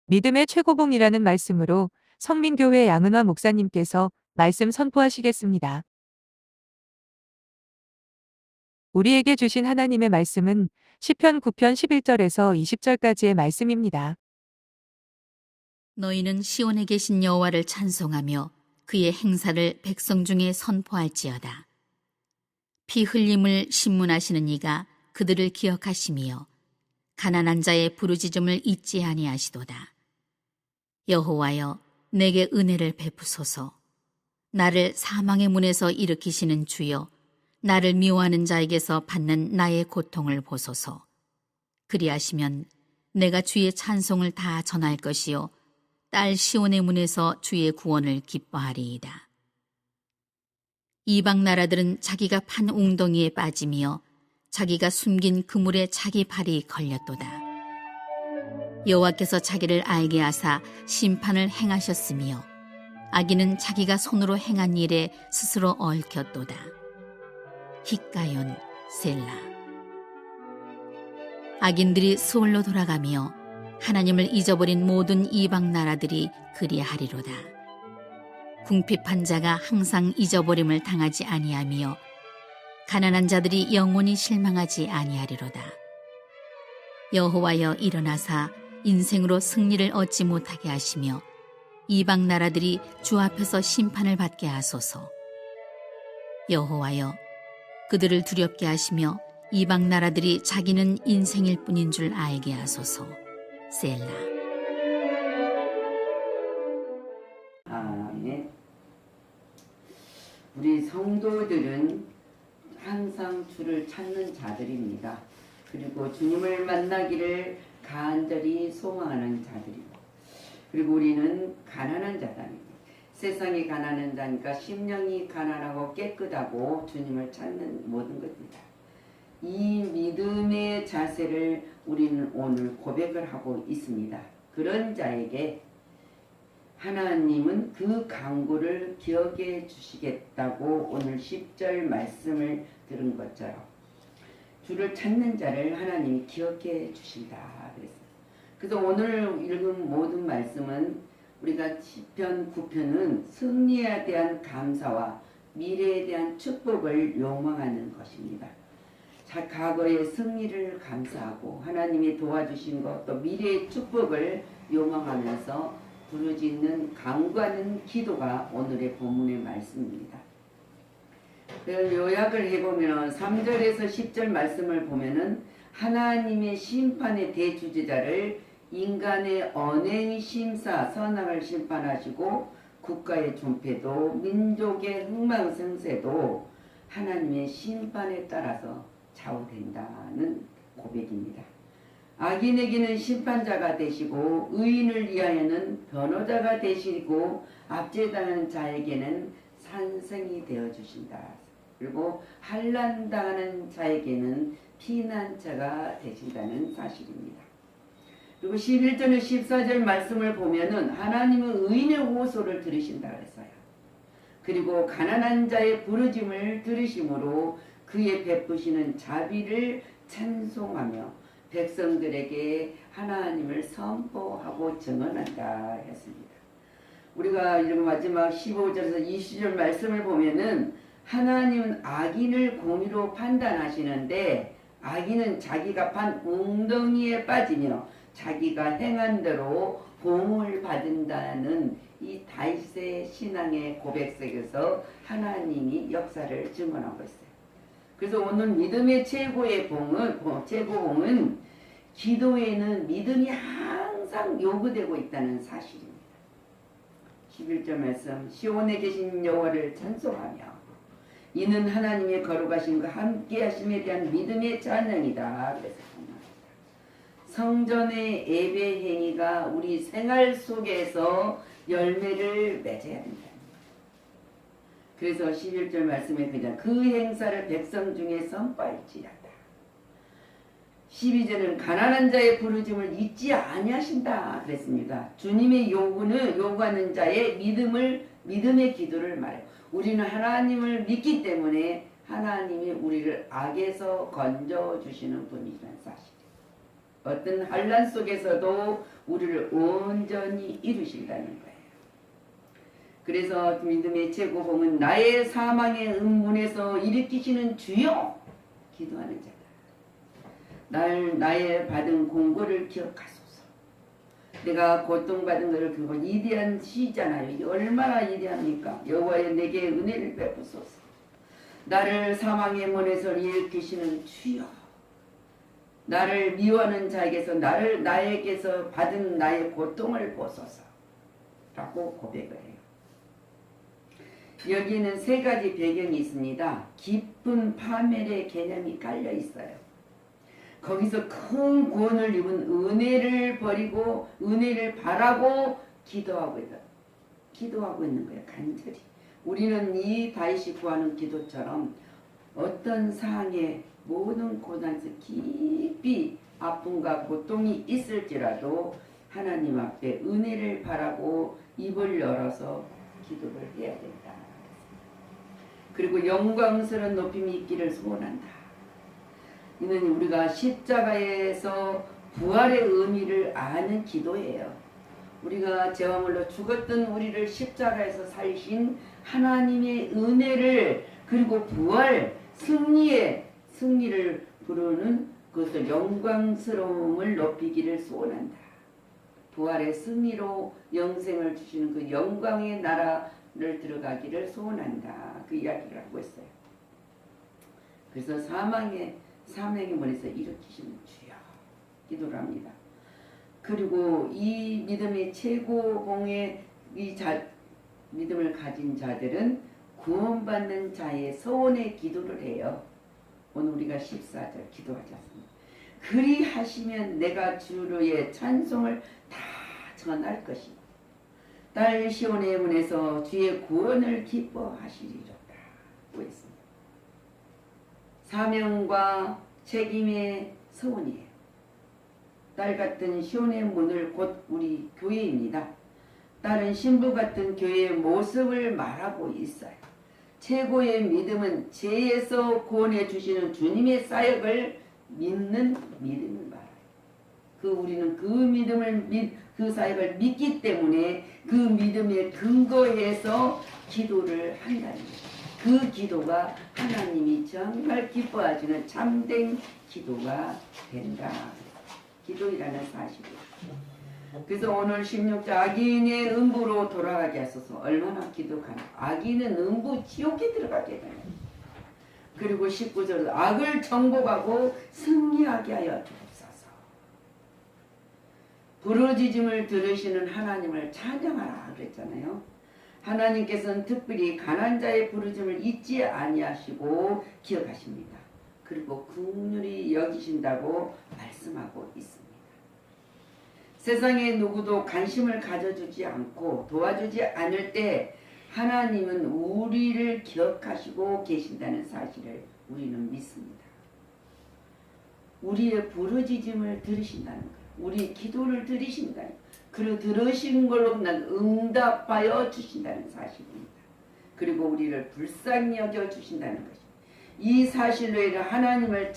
믿음의 최고봉이라는 말씀으로 성민교회 양은화 목사님께서 말씀 선포하시겠습니다. 우리에게 주신 하나님의 말씀은 시편 9편 11절에서 20절까지의 말씀입니다. 너희는 시온에 계신 여호와를 찬송하며 그의 행사를 백성 중에 선포할지어다. 피 흘림을 신문하시는 이가 그들을 기억하시며 가난한 자의 부르짖음을 잊지 아니하시도다. 여호와여, 내게 은혜를 베푸소서. 나를 사망의 문에서 일으키시는 주여, 나를 미워하는 자에게서 받는 나의 고통을 보소서. 그리하시면 내가 주의 찬송을 다 전할 것이요 딸 시온의 문에서 주의 구원을 기뻐하리이다. 이방 나라들은 자기가 판 웅덩이에 빠지며 자기가 숨긴 그물에 자기 발이 걸렸도다. 여호와께서 자기를 알게 하사 심판을 행하셨으며 악인은 자기가 손으로 행한 일에 스스로 얽혔도다. 히가연 셀라. 악인들이 수월로 돌아가며 하나님을 잊어버린 모든 이방 나라들이 그리하리로다. 궁핍한 자가 항상 잊어버림을 당하지 아니하며 가난한 자들이 영원히 실망하지 아니하리로다. 여호와여, 일어나사 인생으로 승리를 얻지 못하게 하시며 이방 나라들이 주 앞에서 심판을 받게 하소서. 여호와여, 그들을 두렵게 하시며 이방 나라들이 자기는 인생일 뿐인 줄 알게 하소서. 셀라. 아멘. 우리 성도들은 항상 주를 찾는 자들입니다. 그리고 주님을 만나기를 간절히 소망하는 자들입니다. 그리고 우리는 가난한 자들입니다. 세상이 가난한 자니까 심령이 가난하고 깨끗하고 주님을 찾는 모든 것입니다. 이 믿음의 자세를 우리는 오늘 고백을 하고 있습니다. 그런 자에게 하나님은 그 간구를 기억해 주시겠다고 오늘 10절 말씀을 들은 것처럼 주를 찾는 자를 하나님이 기억해 주신다 그랬어요. 그래서 오늘 읽은 모든 말씀은 우리가 시편 9편은 승리에 대한 감사와 미래에 대한 축복을 요망하는 것입니다. 자, 과거의 승리를 감사하고 하나님이 도와주신 것, 또 미래의 축복을 요망하면서 부르짖는 간구하는 기도가 오늘의 본문의 말씀입니다. 요약을 해보면 3절에서 10절 말씀을 보면은 하나님의 심판의 대주제자를 인간의 언행의 심사, 선악을 심판하시고 국가의 존폐도 민족의 흥망성쇠도 하나님의 심판에 따라서 좌우된다는 고백입니다. 악인에게는 심판자가 되시고 의인을 위하여는 변호자가 되시고 압제당하는 자에게는 산성이 되어주신다. 그리고 환난당하는 자에게는 피난처가 되신다는 사실입니다. 그리고 11절에 14절 말씀을 보면은 하나님은 의인의 호소를 들으신다 그랬어요. 그리고 가난한 자의 부르짐을 들으심으로 그의 베푸시는 자비를 찬송하며 백성들에게 하나님을 선포하고 증언한다 했습니다. 우리가 이런 마지막 15절에서 20절 말씀을 보면은 하나님은 악인을 공의로 판단하시는데 악인은 자기가 판 웅덩이에 빠지며 자기가 행한 대로 보응을 받는다는 이 다윗의 신앙의 고백 속에서 하나님이 역사를 증언하고 있어요. 그래서 오늘 믿음의 최고봉은 기도에는 믿음이 항상 요구되고 있다는 사실입니다. 11절 말씀, 시온에 계신 여호와를 찬송하며 이는 하나님의 거룩하심과 함께 하심에 대한 믿음의 찬양이다. 그래서 성전의 예배 행위가 우리 생활 속에서 열매를 맺어야 된다. 그래서 11절 말씀에 그냥 그 행사를 백성 중에 선포할지어다. 12절은 가난한 자의 부르짐을 잊지 아니하신다 그랬습니다. 주님의 요구하는 자의 믿음의 기도를 말해요. 우리는 하나님을 믿기 때문에 하나님이 우리를 악에서 건져주시는 분이라는 사실이에요. 어떤 환란 속에서도 우리를 온전히 이루신다는 거예요. 그래서 믿음의 최고봉은 나의 사망의 음문에서 일으키시는 주여 기도하는 자다. 나의 받은 공고를 기억하소서. 내가 고통받은 것을 그거 위대한 시잖아요. 이게 얼마나 위대합니까? 여호와여 내게 은혜를 베푸소서. 나를 사망의 문에서 일으키시는 주여. 나를 미워하는 자에게서 나에게서 받은 나의 고통을 보소서. 라고 고백을 해요. 여기는 세 가지 배경이 있습니다. 깊은 파멸의 개념이 깔려 있어요. 거기서 큰 구원을 입은 은혜를 버리고 은혜를 바라고 기도하고 있는 거예요. 간절히. 우리는 이 다윗이 구하는 기도처럼 어떤 상황에 모든 고난에서 깊이 아픔과 고통이 있을지라도 하나님 앞에 은혜를 바라고 입을 열어서 기도를 해야 된다. 그리고 영광스러운 높임이 있기를 소원한다. 이는 우리가 십자가에서 부활의 의미를 아는 기도예요. 우리가 죄와물로 죽었던 우리를 십자가에서 살리신 하나님의 은혜를 그리고 부활 승리를 부르는 그것을 영광스러움을 높이기를 소원한다. 부활의 승리로 영생을 주시는 그 영광의 나라를 들어가기를 소원한다. 그 이야기를 하고 있어요. 그래서 사망의 문에서 일으키시는 주여 기도를 합니다. 그리고 이 믿음의 최고봉의 믿음을 가진 자들은 구원받는 자의 소원의 기도를 해요. 오늘 우리가 14절 기도하지 않습니까? 그리 하시면 내가 주의 찬송을 다 전할 것이고 딸 시온의 문에서 주의 구원을 기뻐하시리로다. 했습니다. 사명과 책임의 소원이에요. 딸 같은 시온의 문을 곧 우리 교회입니다. 딸은 신부 같은 교회의 모습을 말하고 있어요. 최고의 믿음은 죄에서 구원해 주시는 주님의 사역을 믿는 믿음을 말해요. 우리는 그 사역을 믿기 때문에 그 믿음에 근거해서 기도를 한다는 거예요. 그 기도가 하나님이 정말 기뻐하시는 참된 기도가 된다. 기도이라는 사실이에요. 그래서 오늘 16절 악인의 음부로 돌아가게 하소서. 얼마나 기도하나. 악인은 음부 지옥에 들어가게 되는. 그리고 19절 악을 정복하고 승리하게 하여 주옵소서. 부르짖음을 들으시는 하나님을 찬양하라 그랬잖아요. 하나님께서는 특별히 가난한 자의 부르짖음을 잊지 아니하시고 기억하십니다. 그리고 긍휼히 여기신다고 말씀하고 있습니다. 세상에 누구도 관심을 가져주지 않고 도와주지 않을 때 하나님은 우리를 기억하시고 계신다는 사실을 우리는 믿습니다. 우리의 부르짖음을 들으신다는 거예요. 우리의 기도를 들으신다는 거예요. 그리고 들으신 걸로 응답하여 주신다는 사실입니다. 그리고 우리를 불쌍히 여겨 주신다는 것입니다. 이 사실로 인해 하나님을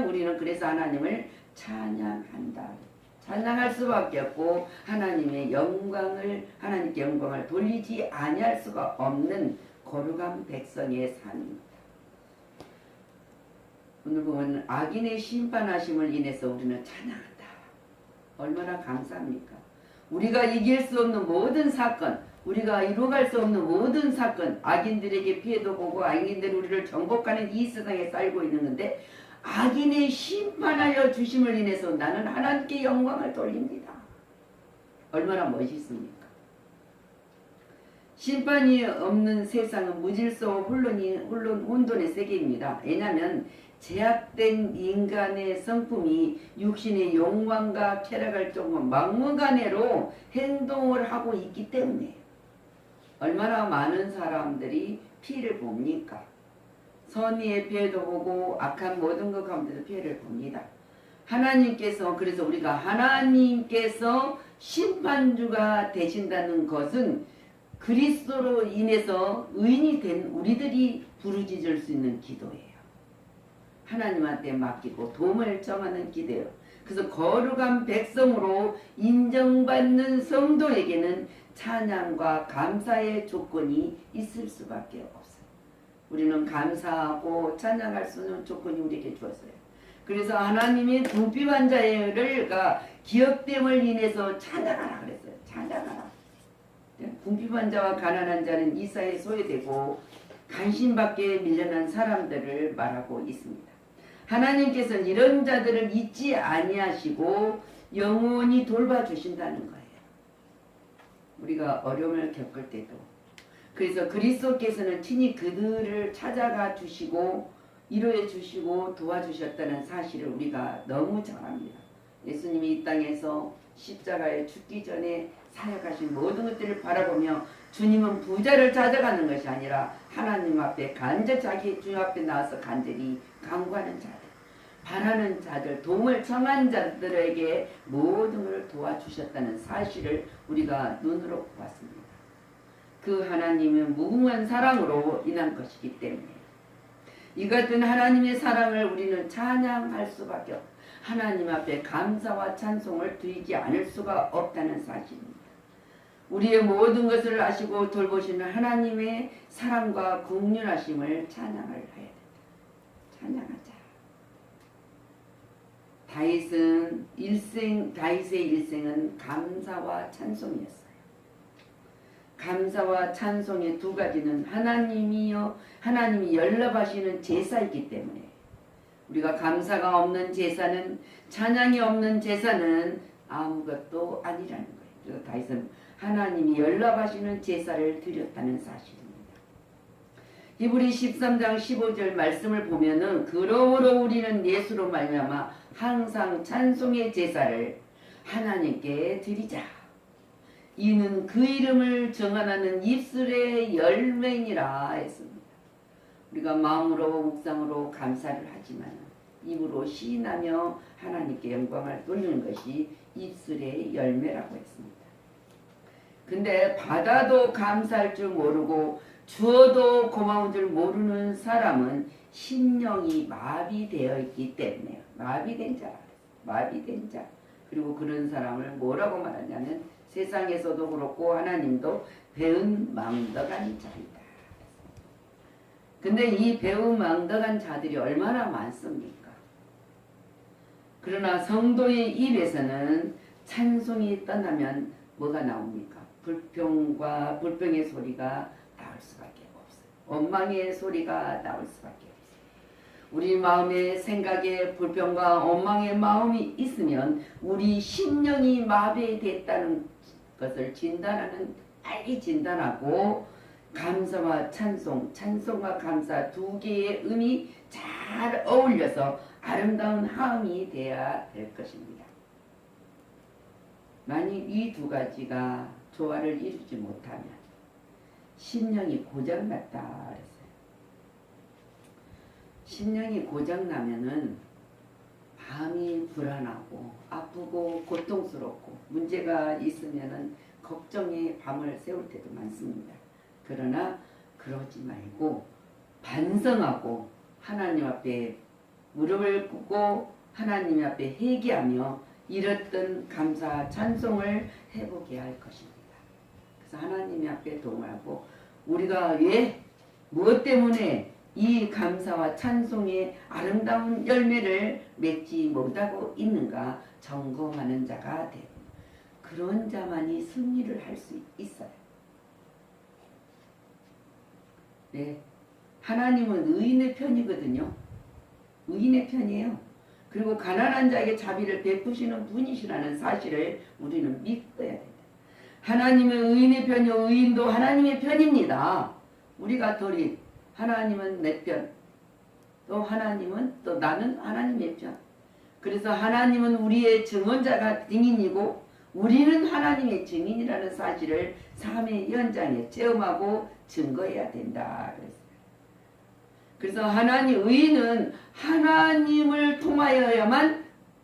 우리는 그래서 하나님을 찬양한다. 찬양할 수밖에 없고 하나님께 영광을 돌리지 아니할 수가 없는 거룩한 백성의 삶입니다. 오늘 보면 악인의 심판하심을 인해서 우리는 찬양한다. 얼마나 감사합니까? 우리가 이길 수 없는 모든 사건, 우리가 이루어갈 수 없는 모든 사건, 악인들에게 피해도 보고 악인들이 우리를 정복하는 이 세상에 살고 있는데 악인의 심판하여 주심을 인해서 나는 하나님께 영광을 돌립니다. 얼마나 멋있습니까? 심판이 없는 세상은 무질서 혼돈의 세계입니다. 왜냐하면 제약된 인간의 성품이 육신의 욕망과 쾌락을 조금 막무가내로 행동을 하고 있기 때문에 얼마나 많은 사람들이 피해를 봅니까? 선의의 피해도 보고 악한 모든 것 가운데서 피해를 봅니다. 그래서 우리가 하나님께서 심판주가 되신다는 것은 그리스도로 인해서 의인이 된 우리들이 부르짖을 수 있는 기도예요. 하나님한테 맡기고 도움을 청하는 기도예요. 그래서 거룩한 백성으로 인정받는 성도에게는 찬양과 감사의 조건이 있을 수밖에 없어요. 우리는 감사하고 찬양할 수 있는 조건이 우리에게 주었어요. 그래서 하나님이 궁핍한 자를 기업됨을 인해서 찬양하라 그랬어요. 찬양하라. 궁핍한 자와 가난한 자는 이사에 소외되고 간신밖에 밀려난 사람들을 말하고 있습니다. 하나님께서는 이런 자들을 잊지 아니하시고 영원히 돌봐주신다는 거예요. 우리가 어려움을 겪을 때도. 그래서 그리스도께서는 친히 그들을 찾아가 주시고 위로해 주시고 도와주셨다는 사실을 우리가 너무 잘 압니다. 예수님이 이 땅에서 십자가에 죽기 전에 사역하신 모든 것들을 바라보며 주님은 부자를 찾아가는 것이 아니라 하나님 앞에 자기 주님 앞에 나와서 간절히 간구하는 자들, 바라는 자들, 도움을 청한 자들에게 모든 걸 도와주셨다는 사실을 우리가 눈으로 보았습니다. 그 하나님은 무궁한 사랑으로 인한 것이기 때문에 이 같은 하나님의 사랑을 우리는 찬양할 수밖에 없고 하나님 앞에 감사와 찬송을 드리지 않을 수가 없다는 사실입니다. 우리의 모든 것을 아시고 돌보시는 하나님의 사랑과 긍휼하심을 찬양을 해야 된다. 찬양하자. 다윗의 일생은 감사와 찬송이었어요. 감사와 찬송의 두 가지는 하나님이 연락하시는 제사이기 때문에 우리가 감사가 없는 제사는 찬양이 없는 제사는 아무것도 아니라는 거예요. 그래서 다윗은 하나님이 연락하시는 제사를 드렸다는 사실입니다. 히브리 13장 15절 말씀을 보면은 그러므로 우리는 예수로 말미암아 항상 찬송의 제사를 하나님께 드리자. 이는 그 이름을 정하는 입술의 열매니라 했습니다. 우리가 마음으로 묵상으로 감사를 하지만 입으로 시인하며 하나님께 영광을 돌리는 것이 입술의 열매라고 했습니다. 근데 받아도 감사할 줄 모르고 주어도 고마운 줄 모르는 사람은 심령이 마비되어 있기 때문에 마비된 자 그리고 그런 사람을 뭐라고 말하냐면 세상에서도 그렇고 하나님도 배은 망덕한 자이다. 근데 이 배은 망덕한 자들이 얼마나 많습니까? 그러나 성도의 입에서는 찬송이 떠나면 뭐가 나옵니까? 불평과 불평의 소리가 나올 수밖에 없어요. 원망의 소리가 나올 수밖에 없어요. 우리 마음에 생각에 불평과 원망의 마음이 있으면 우리 심령이 마비됐다는 것을 빨리 진단하고 감사와 찬송, 찬송과 감사 두 개의 음이 잘 어울려서 아름다운 화음이 되어야 될 것입니다. 만약 이 두 가지가 조화를 이루지 못하면 심령이 고장났다 그랬어요. 심령이 고장나면은 마음이 불안하고 아프고 고통스럽고 문제가 있으면은 걱정의 밤을 세울 때도 많습니다. 그러나 그러지 말고 반성하고 하나님 앞에 무릎을 꿇고 하나님 앞에 회개하며 잃었던 감사 찬송을 회복해야 할 것입니다. 그래서 하나님 앞에 도움하고 우리가 왜 무엇 때문에 이 감사와 찬송의 아름다운 열매를 맺지 못하고 있는가 점검하는 자가 되고 그런 자만이 승리를 할 수 있어요. 네, 하나님은 의인의 편이거든요. 의인의 편이에요. 그리고 가난한 자에게 자비를 베푸시는 분이시라는 사실을 우리는 믿어야 된다. 하나님은 의인의 편이요 의인도 하나님의 편입니다. 우리가 둘이 하나님은 내 편, 또 하나님은 또 나는 하나님의 편. 그래서 하나님은 우리의 증언자가 증인이고 우리는 하나님의 증인이라는 사실을 삶의 현장에 체험하고 증거해야 된다. 그래서 의인은 하나님을 통하여야만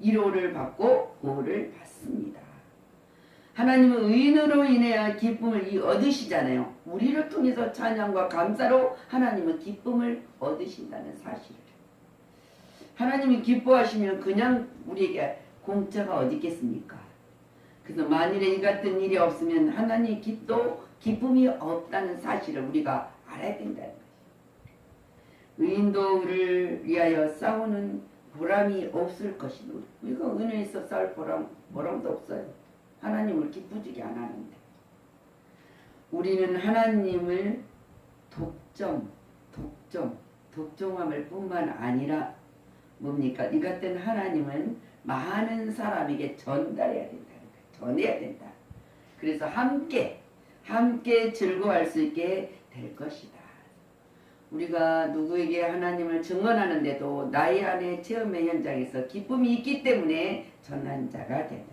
위로를 받고 보호를 받습니다. 하나님은 의인으로 인해 기쁨을 얻으시잖아요. 우리를 통해서 찬양과 감사로 하나님은 기쁨을 얻으신다는 사실을. 하나님이 기뻐하시면 그냥 우리에게 공짜가 어디 있겠습니까? 그래서 만일에 이 같은 일이 없으면 하나님 기쁨이 없다는 사실을 우리가 알아야 된다는 거예요. 의인도를 위하여 싸우는 보람이 없을 것이다. 우리가 은혜에서 싸울 보람도 없어요. 하나님을 기쁘게 안 하는데. 우리는 하나님을 독점함을 뿐만 아니라 뭡니까? 이 같은 하나님은 많은 사람에게 전달해야 된다는 거예요. 전해야 된다. 그래서 함께 즐거워할 수 있게 될 것이다. 우리가 누구에게 하나님을 증언하는데도 나의 안에 체험의 현장에서 기쁨이 있기 때문에 전한 자가 된다.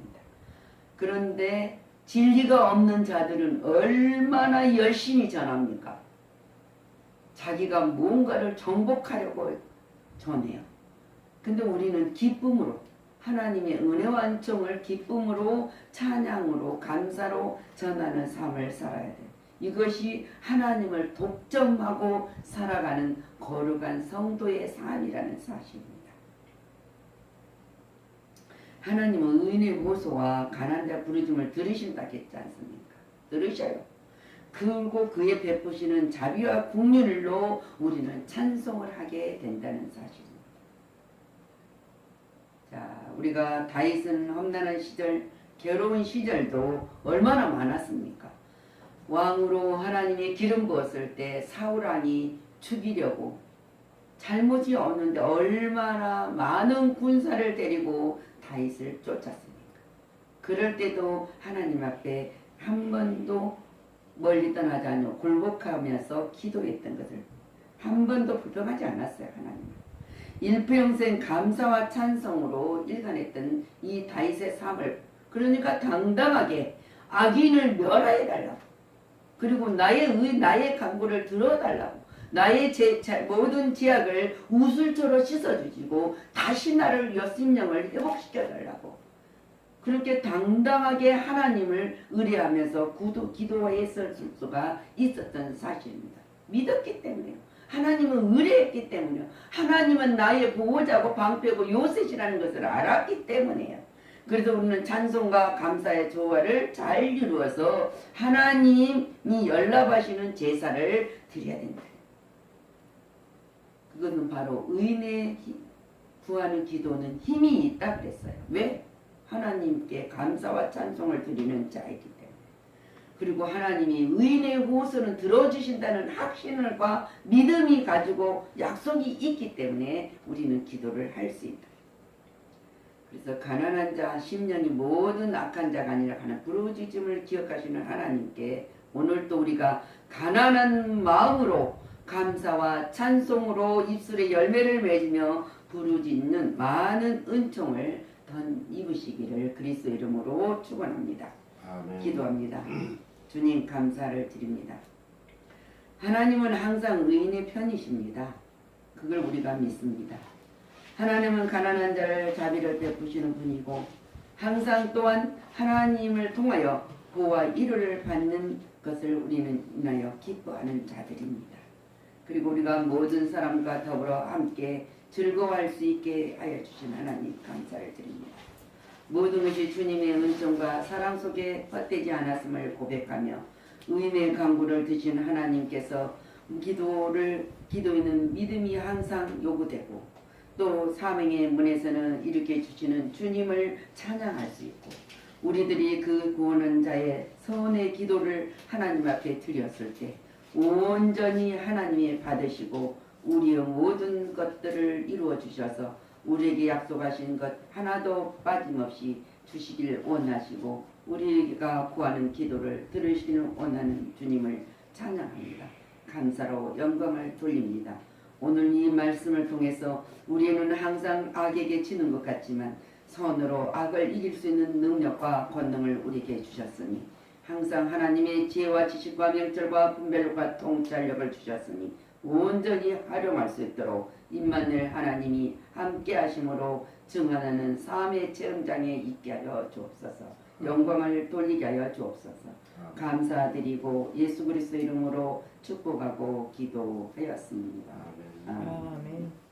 그런데 진리가 없는 자들은 얼마나 열심히 전합니까? 자기가 뭔가를 정복하려고 전해요. 근데 우리는 기쁨으로 하나님의 은혜와 은총을 기쁨으로 찬양으로 감사로 전하는 삶을 살아야 돼요. 이것이 하나님을 독점하고 살아가는 거룩한 성도의 삶이라는 사실입니다. 하나님은 의인의 호소와 가난한 자 부르짖음을 들으신다 했지 않습니까? 들으셔요. 그리고 그의 베푸시는 자비와 긍휼로 우리는 찬송을 하게 된다는 사실입니다. 자, 우리가 다윗은 험난한 시절, 괴로운 시절도 얼마나 많았습니까? 왕으로 하나님이 기름 부었을 때 사울 왕이 죽이려고 잘못이 없는데 얼마나 많은 군사를 데리고 다윗을 쫓았습니까? 그럴 때도 하나님 앞에 한 번도 멀리 떠나지 않고 굴복하면서 기도했던 것을 한 번도 불평하지 않았어요. 하나님. 일평생 감사와 찬송으로 일관했던 이 다윗의 삶을, 그러니까 당당하게 악인을 멸하여달라고, 그리고 나의 간구를 들어달라고, 나의 모든 죄악을 우슬초로 씻어주시고 다시 나를 여심령을 회복시켜달라고, 그렇게 당당하게 하나님을 의뢰하면서 기도했을 수가 있었던 사실입니다. 믿었기 때문에요. 하나님은 의뢰했기 때문에요. 하나님은 나의 보호자고 방패고 요셉이라는 것을 알았기 때문에요. 그래서 우리는 찬송과 감사의 조화를 잘 이루어서 하나님이 연락하시는 제사를 드려야 된다. 그것은 바로 의인의 구하는 기도는 힘이 있다 그랬어요. 왜? 하나님께 감사와 찬송을 드리는 자이기 때문에. 그리고 하나님이 의인의 호소는 들어주신다는 확신과 믿음이 가지고 약속이 있기 때문에 우리는 기도를 할 수 있다. 그래서 가난한 자, 심령이 모든 악한 자가 아니라 하나 부르짖음을 기억하시는 하나님께 오늘도 우리가 가난한 마음으로 감사와 찬송으로 입술에 열매를 맺으며 부르짖는 많은 은총을 입으시기를 그리스도 이름으로 축원합니다. 아멘. 기도합니다. 주님 감사를 드립니다. 하나님은 항상 의인의 편이십니다. 그걸 우리가 믿습니다. 하나님은 가난한 자를 자비를 베푸시는 분이고 항상 또한 하나님을 통하여 보호와 위로를 받는 것을 우리는 인하여 기뻐하는 자들입니다. 그리고 우리가 모든 사람과 더불어 함께 즐거워할 수 있게 하여 주신 하나님 감사를 드립니다. 모든 것이 주님의 은총과 사랑 속에 헛되지 않았음을 고백하며 의인의 간구를 드신 하나님께서 기도에는 믿음이 항상 요구되고 또 사명의 문에서는 일으켜 주시는 주님을 찬양할 수 있고 우리들이 그 구원한 자의 선의 기도를 하나님 앞에 드렸을 때 온전히 하나님이 받으시고 우리의 모든 것들을 이루어 주셔서 우리에게 약속하신 것 하나도 빠짐없이 주시길 원하시고 우리가 구하는 기도를 들으시는 원하는 주님을 찬양합니다. 감사로 영광을 돌립니다. 오늘 이 말씀을 통해서 우리는 항상 악에게 지는 것 같지만 선으로 악을 이길 수 있는 능력과 권능을 우리에게 주셨으니 항상 하나님의 지혜와 지식과 명철과 분별력과 통찰력을 주셨으니 온전히 활용할 수 있도록 임마누엘 하나님이 함께 하심으로 증언하는 삶의 체험장에 있게 하여 주옵소서. 영광을 돌리게 하여 주옵소서. 감사드리고 예수 그리스도 이름으로 축복하고 기도하였습니다. 아멘. 아멘.